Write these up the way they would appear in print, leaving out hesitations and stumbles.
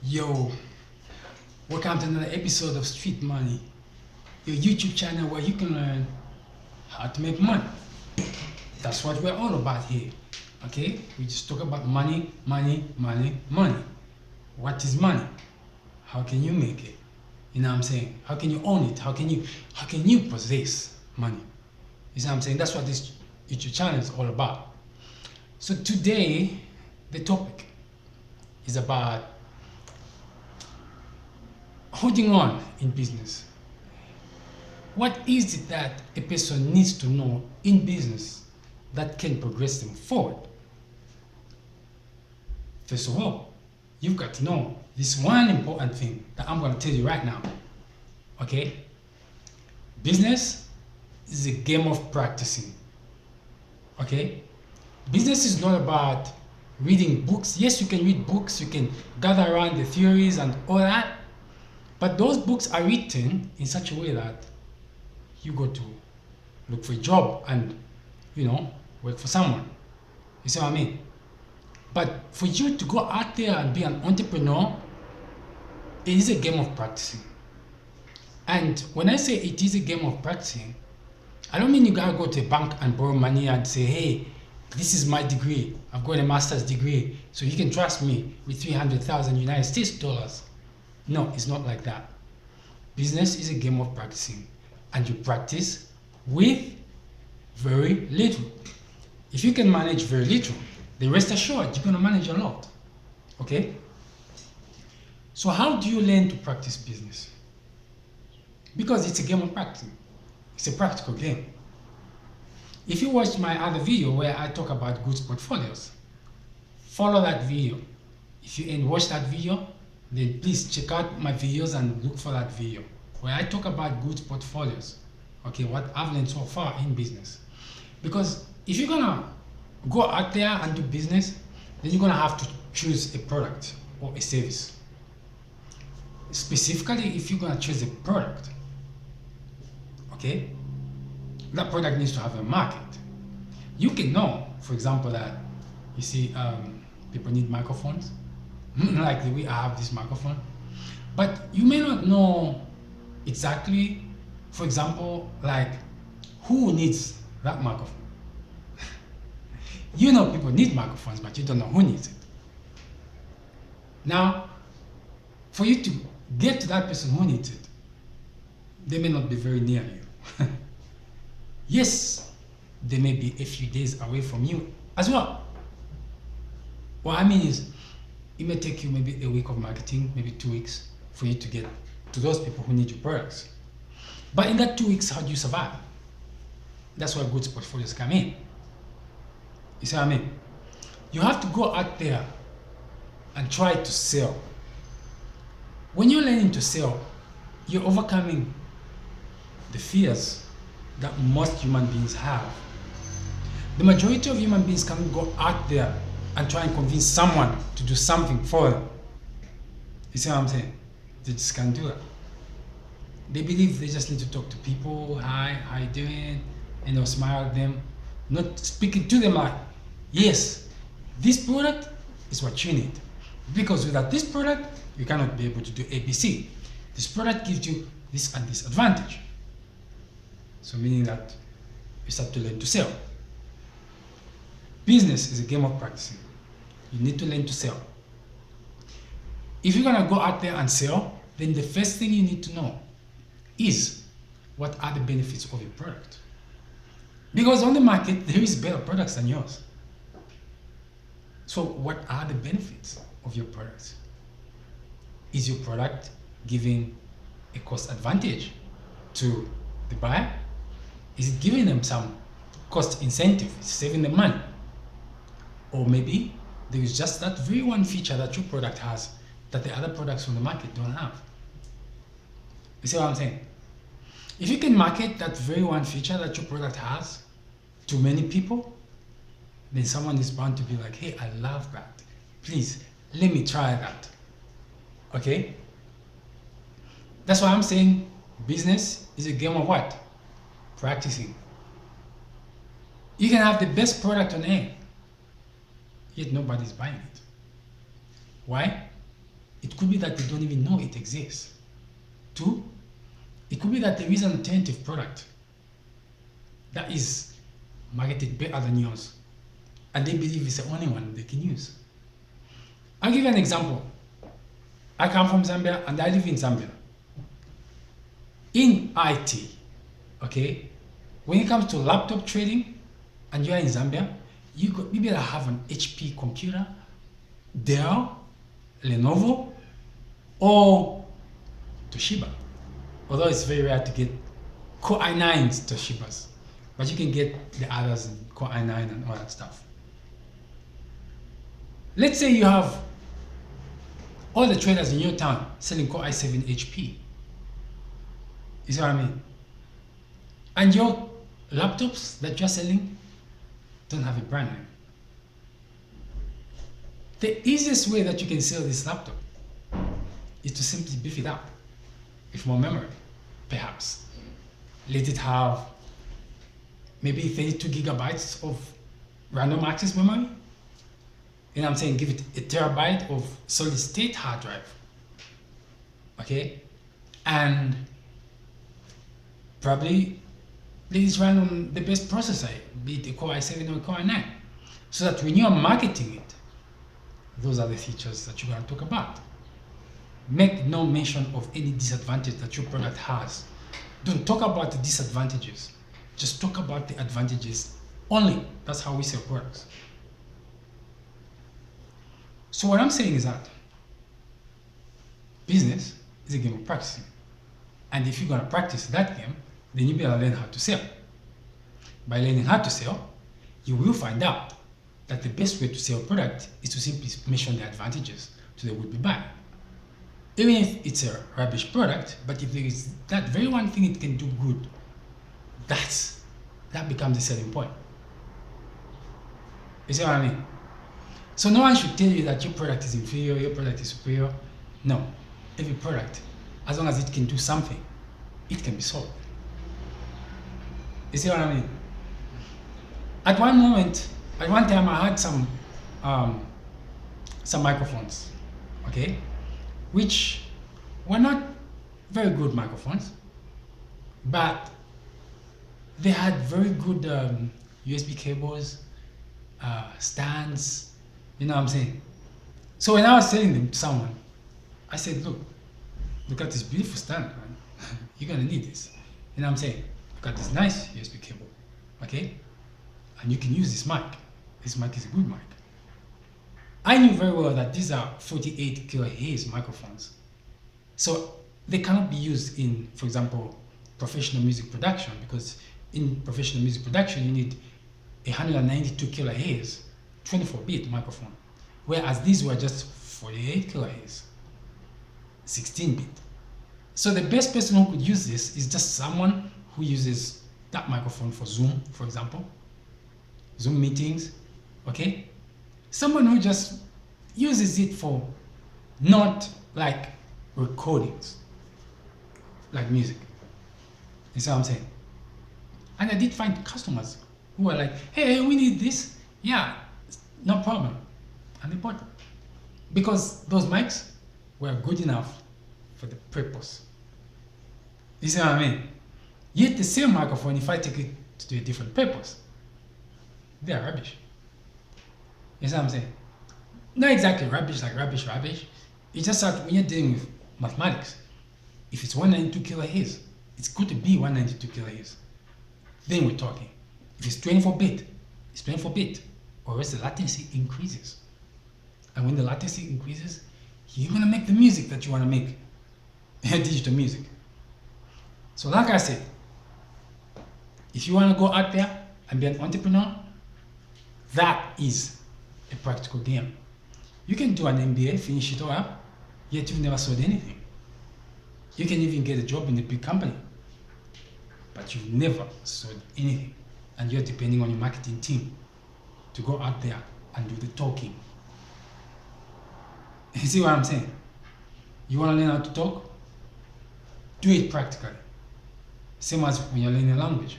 Yo, welcome to another episode of Street Money, your YouTube channel where you can learn how to make money. That's what we're all about here. Okay? We just talk about money, money, money, money. What is money? How can you make it? You know what I'm saying? How can you own it? How can you possess money? You know what I'm saying? That's what this YouTube channel is all about. So today the topic is about holding on in business. What is it that a person needs to know in business that can progress them forward? First of all, you've got to know this one important thing that I'm going to tell you right now. Okay? Business is a game of practicing. Okay? Business is not about reading books. Yes, you can read books, you can gather around the theories and all that, but those books are written in such a way that you go to look for a job and, work for someone. You see what I mean? But for you to go out there and be an entrepreneur, it is a game of practicing. And when I say it is a game of practicing, I don't mean you gotta go to a bank and borrow money and say, hey, this is my degree. I've got a master's degree, so you can trust me with 300,000 United States dollars. No, it's not like that. Business is a game of practicing, and you practice with very little. If you can manage very little, then rest assured you're going to manage a lot. Okay? So how do you learn to practice business? Because it's a game of practicing. It's a practical game. If you watched my other video where I talk about goods portfolios, follow that video. If you ain't watched that video, then please check out my videos and look for that video where I talk about goods portfolios. Okay, what I've learned so far in business. Because if you're gonna go out there and do business, then you're gonna have to choose a product or a service. Specifically, if you're gonna choose a product, okay, that product needs to have a market. You can know, for example, that you see people need microphones, like we have this microphone, but you may not know exactly, for example, like who needs that microphone. You know people need microphones, but you don't know who needs it. Now, for you to get to that person who needs it, they may not be very near you. Yes, they may be a few days away from you as well. What I mean is, it may take you maybe a week of marketing, maybe 2 weeks for you to get to those people who need your products. But in that 2 weeks, how do you survive? That's where goods portfolios come in. You see what I mean? You have to go out there and try to sell. When you're learning to sell, you're overcoming the fears that most human beings have. The majority of human beings can't go out there and try and convince someone to do something for them. You see what I'm saying? They just can't do that. They believe they just need to talk to people, hi, how you doing? And they'll smile at them, not speaking to them like, yes, this product is what you need. Because without this product, you cannot be able to do ABC. This product gives you this and this advantage. So meaning that you start to learn to sell. Business is a game of practicing. You need to learn to sell. If you're gonna go out there and sell, then the first thing you need to know is what are the benefits of your product. Because on the market, there is better products than yours. So what are the benefits of your product? Is your product giving a cost advantage to the buyer? Is it giving them some cost incentive? It's saving them money? Or maybe there is just that very one feature that your product has that the other products on the market don't have. You see what I'm saying? If you can market that very one feature that your product has to many people, then someone is bound to be like, hey, I love that. Please, let me try that. Okay? That's why I'm saying business is a game of what? Practicing. You can have the best product on earth, yet nobody's buying it. Why? it could be that they don't even know it exists. Two, it could be that there is an alternative product that is marketed better than yours, and they believe it's the only one they can use. I'll give you an example. I come from Zambia and I live in Zambia. In IT, okay, when it comes to laptop trading and you are in Zambia, you better have an HP computer, Dell, Lenovo, or Toshiba. Although it's very rare to get Core i9s Toshibas, but you can get the others, Core i9 and all that stuff. Let's say you have all the traders in your town selling Core i7 HP. You see what I mean? And your laptops that you're selling don't have a brand name. The easiest way that you can sell this laptop is to simply beef it up with more memory, perhaps. Let it have maybe 32 gigabytes of random access memory. You know what I'm saying? Give it a terabyte of solid state hard drive. Okay? And probably let it run on the best processor, be it a Core i7 or a Core i9. So that when you are marketing it, those are the features that you're going to talk about. Make no mention of any disadvantage that your product has. Don't talk about the disadvantages. Just talk about the advantages only. That's how we sell products. So what I'm saying is that business is a game of practicing. And if you're going to practice that game, then you better learn how to sell. By learning how to sell, you will find out that the best way to sell a product is to simply mention the advantages to the would-be buyer. Even if it's a rubbish product, but if there is that very one thing it can do good, that becomes the selling point. You see what I mean? So no one should tell you that your product is inferior, your product is superior. No. Every product, as long as it can do something, it can be sold. You see what I mean? At one time I had some microphones, okay, which were not very good microphones, but they had very good USB cables, stands, you know what I'm saying? So when I was selling them to someone, I said, look at this beautiful stand, man. You're gonna need this. You know what I'm saying? Look at this nice USB cable, okay? And you can use this mic. This mic is a good mic. I knew very well that these are 48 kilohertz microphones. So they cannot be used in, for example, professional music production, because in professional music production you need 192 kilohertz 24-bit microphone, whereas these were just 48 kilohertz 16-bit. So the best person who could use this is just someone who uses that microphone for Zoom, for example, Zoom meetings, okay? Someone who just uses it for not like recordings, like music. You see what I'm saying? And I did find customers who were like, hey, we need this. Yeah, no problem. And they bought it. Because those mics were good enough for the purpose. You see what I mean? Yet the same microphone, if I take it to do a different purpose, they are rubbish. You see what I'm saying? Not exactly rubbish like rubbish. It's just that when you're dealing with mathematics, if it's 192 kilohertz, it's good to be 192 kilohertz. Then we're talking. If it's 24-bit, it's 24-bit, or else the latency increases. And when the latency increases, you're gonna make the music that you wanna make, digital music. So like I said, if you wanna go out there and be an entrepreneur, that is a practical game. You can do an MBA, finish it all up, yet you've never sold anything. You can even get a job in a big company, but you've never sold anything. And you're depending on your marketing team to go out there and do the talking. You see what I'm saying? You want to learn how to talk? Do it practically. Same as when you're learning a language.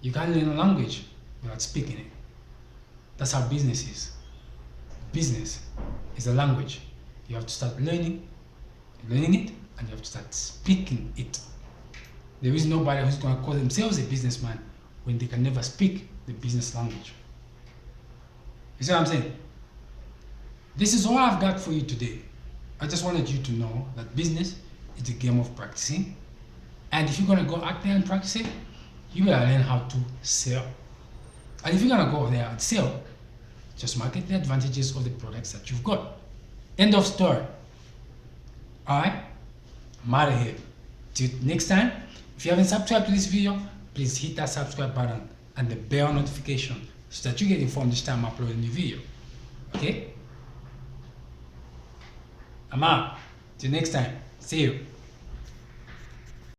You can't learn a language without speaking it. That's how business is. Business is a language. You have to start learning it, and you have to start speaking it. There is nobody who's going to call themselves a businessman when they can never speak the business language. You see what I'm saying? This is all I've got for you today. I just wanted you to know that business is a game of practicing. And if you're going to go out there and practice it, you will learn how to sell. And if you're going to go there and sell, just market the advantages of the products that you've got. End of story. Alright? I'm out of here. Till next time, if you haven't subscribed to this video, please hit that subscribe button and the bell notification so that you get informed each time I upload a new video. Okay? I'm out. Till next time. See you.